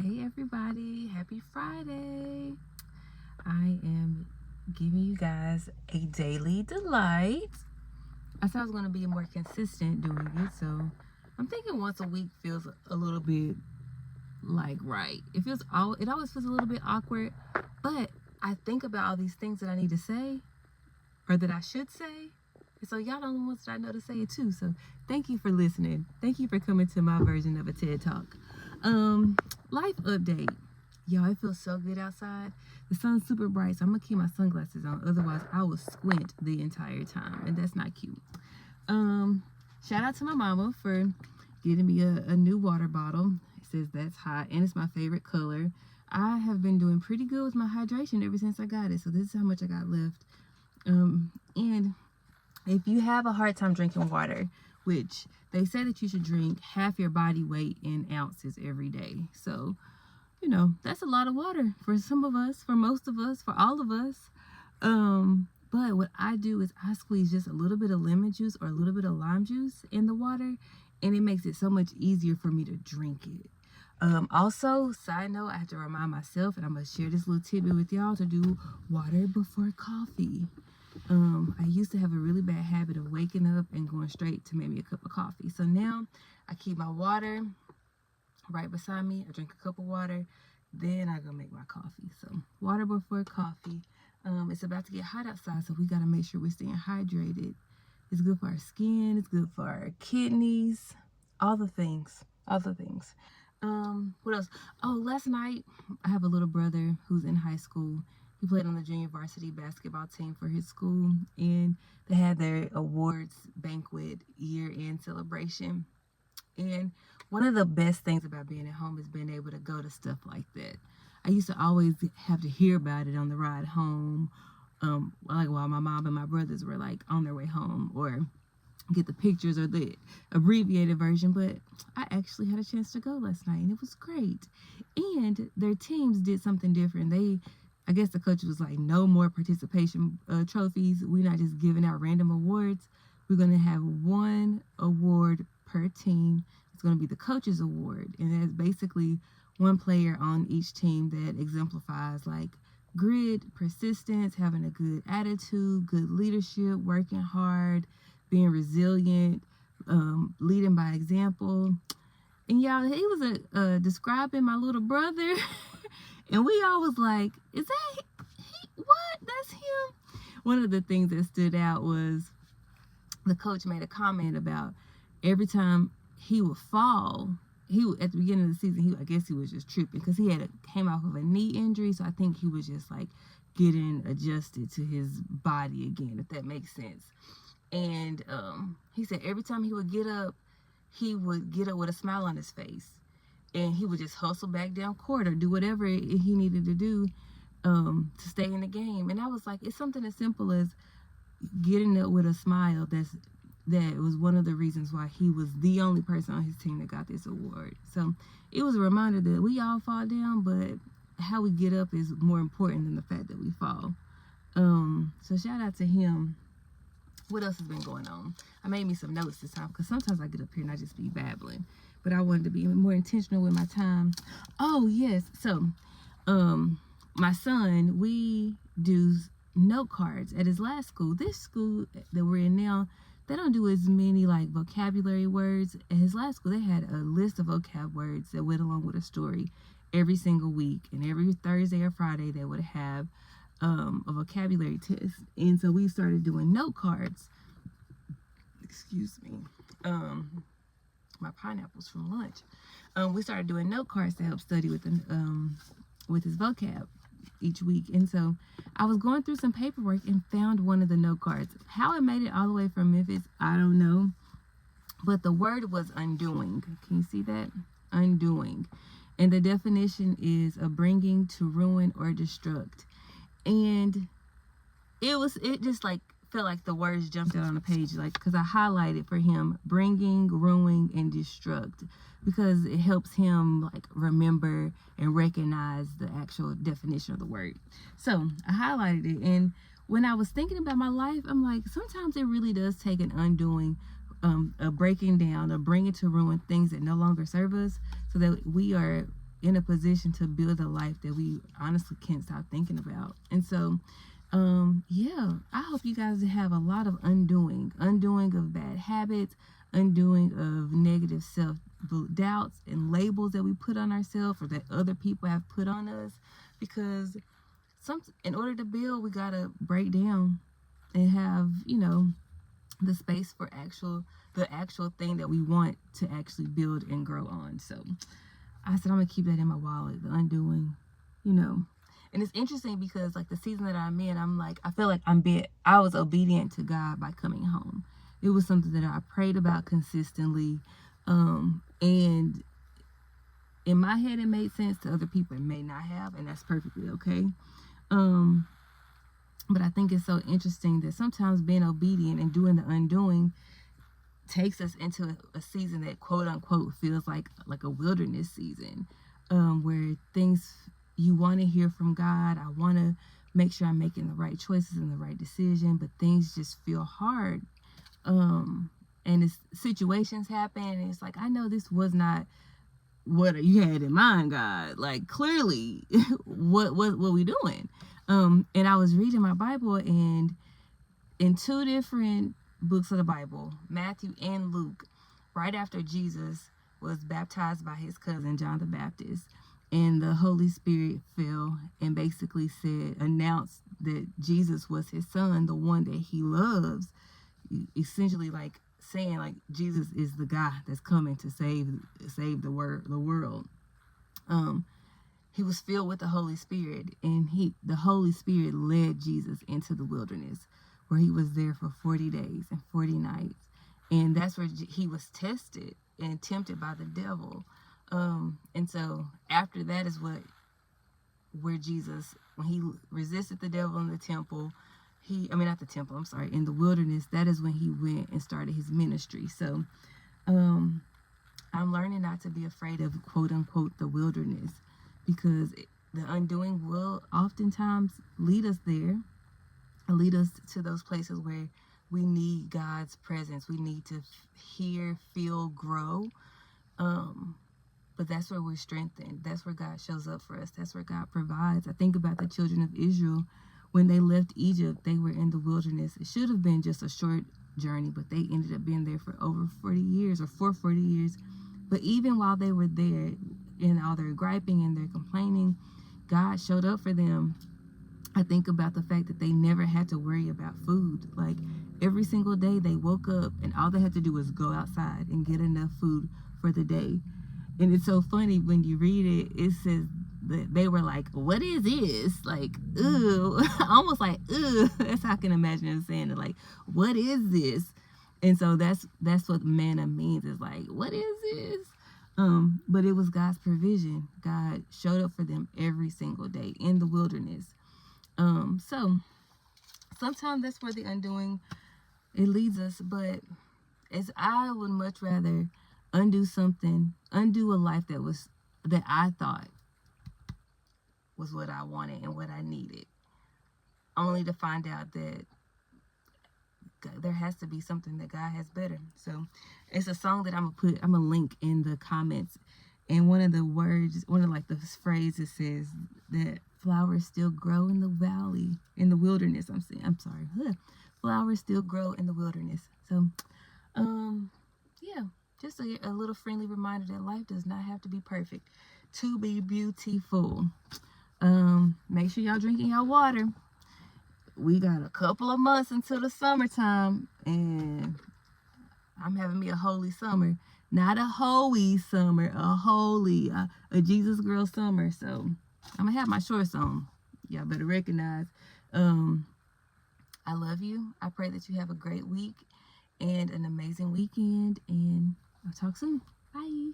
Hey everybody, happy Friday. I am giving you guys a daily delight. I said I was going to be more consistent doing it, so I'm thinking once a week feels a little bit like right. It always feels a little bit awkward, but I think about all these things that I need to say or that I should say. And so y'all are the ones that I know to say it too. So thank you for listening. Thank you for coming to my version of a TED Talk. Life update. Y'all, it feels so good outside. The sun's super bright, so I'm gonna keep my sunglasses on. Otherwise, I will squint the entire time, and that's not cute. Shout out to my mama for getting me a new water bottle. It says that's hot, and it's my favorite color. I have been doing pretty good with my hydration ever since I got it, so this is how much I got left. And if you have a hard time drinking water, which they say that you should drink half your body weight in ounces every day. So, you know, that's a lot of water for some of us, for most of us, for all of us. But what I do is I squeeze just a little bit of lemon juice or a little bit of lime juice in the water, and it makes it so much easier for me to drink it. Also, side note, I have to remind myself, and I'm going to share this little tidbit with y'all, to do water before coffee. I used to have a really bad habit of waking up and going straight to maybe a cup of coffee. So now I keep my water right beside me. I drink a cup of water, then I go make my coffee. So water before coffee. It's about to get hot outside, so we got to make sure we're staying hydrated. It's good for our skin. It's good for our kidneys. All the things. What else? Oh, last night I have a little brother who's in high school. He played on the junior varsity basketball team for his school, and they had their awards banquet year-end celebration. And one of the best things about being at home is being able to go to stuff like that. I used to always have to hear about it on the ride home, like while my mom and my brothers were like on their way home, or get the pictures or the abbreviated version. But I actually had a chance to go last night, and it was great. And their teams did something different. I guess the coach was like, no more participation trophies. We're not just giving out random awards. We're going to have one award per team. It's going to be the coach's award. And there's basically one player on each team that exemplifies like grit, persistence, having a good attitude, good leadership, working hard, being resilient, leading by example. And y'all, he was describing my little brother. And we all was like, is that he? What? That's him? One of the things that stood out was the coach made a comment about every time he would fall, at the beginning of the season, I guess he was just tripping because he came off of a knee injury. So I think he was just like getting adjusted to his body again, if that makes sense. And he said every time he would get up with a smile on his face. And he would just hustle back down court or do whatever he needed to do to stay in the game. And I was like, it's something as simple as getting up with a smile. That was one of the reasons why he was the only person on his team that got this award. So it was a reminder that we all fall down, but how we get up is more important than the fact that we fall. So shout out to him. What else has been going on? I made me some notes this time because sometimes I get up here and I just be babbling. But I wanted to be more intentional with my time. Oh, yes. So, my son, we do note cards at his last school. This school that we're in now, they don't do as many like vocabulary words. At his last school, they had a list of vocab words that went along with a story every single week. And every Thursday or Friday, they would have a vocabulary test. And so we started doing note cards. Excuse me. My pineapples from lunch. We started doing note cards to help study with his vocab each week. And so I was going through some paperwork and found one of the note cards. How it made it all the way from Memphis, I don't know. But the word was undoing. Can you see that? Undoing. And the definition is a bringing to ruin or destruct. And it just like felt like the words jumped out on the page, like, because I highlighted for him bringing, ruin, and destruct, because it helps him like remember and recognize the actual definition of the word. So I highlighted it, and when I was thinking about my life, I'm like, sometimes it really does take an undoing, a breaking down, a bringing to ruin things that no longer serve us, so that we are in a position to build a life that we honestly can't stop thinking about. And so, yeah, I hope you guys have a lot of undoing of bad habits, undoing of negative self-doubts and labels that we put on ourselves or that other people have put on us. Because in order to build, we got to break down and have, the space for the actual thing that we want to actually build and grow on. So I said, I'm gonna keep that in my wallet, the undoing, And it's interesting because like the season that I'm in, I feel like I was obedient to God by coming home. It was something that I prayed about consistently. And in my head, it made sense. To other people, it may not have, and that's perfectly okay. But I think it's so interesting that sometimes being obedient and doing the undoing takes us into a season that quote unquote feels like a wilderness season, where things you want to hear from God. I want to make sure I'm making the right choices and the right decision, but things just feel hard. And it's situations happen, and it's like, I know this was not what you had in mind, God. Like, clearly, what we doing? And I was reading my Bible, and in two different books of the Bible, Matthew and Luke, right after Jesus was baptized by his cousin John the Baptist, and the Holy Spirit fell and basically announced that Jesus was his son, the one that he loves, essentially like saying like Jesus is the guy that's coming to save the world. He was filled with the Holy Spirit, and the Holy Spirit led Jesus into the wilderness, where he was there for 40 days and 40 nights. And that's where he was tested and tempted by the devil. And so after that is where Jesus, when he resisted the devil in the temple, in the wilderness, that is when he went and started his ministry. So I'm learning not to be afraid of quote unquote the wilderness, because the undoing will oftentimes lead us there, lead us to those places where we need God's presence. We need to hear, feel, grow. But that's where we're strengthened. That's where God shows up for us. That's where God provides. I think about the children of Israel. When they left Egypt, they were in the wilderness. It should have been just a short journey, but they ended up being there for over 40 years or for 40 years. But even while they were there, in all their griping and their complaining, God showed up for them. I think about the fact that they never had to worry about food. Like, every single day they woke up and all they had to do was go outside and get enough food for the day. And it's so funny when you read it, it says that they were like, what is this? Like, ooh, almost like, ooh, that's how I can imagine them saying it. Like, what is this? And so that's what manna means, is like, what is this? But it was God's provision. God showed up for them every single day in the wilderness. So sometimes that's where the undoing, it leads us. But I would much rather undo a life that I thought was what I wanted and what I needed, only to find out that there has to be something that God has better. So it's a song that I'm gonna link in the comments, and one of the phrases says that flowers still grow in the wilderness. Flowers still grow in the wilderness. So yeah, just a little friendly reminder that life does not have to be perfect to be beautiful. Make sure y'all drinking your water. We got a couple of months until the summertime, and I'm having me a holy summer. Not a hoey summer, a Jesus girl summer. So I'm going to have my shorts on. Y'all better recognize. I love you. I pray that you have a great week and an amazing weekend, and I'll talk soon. Bye.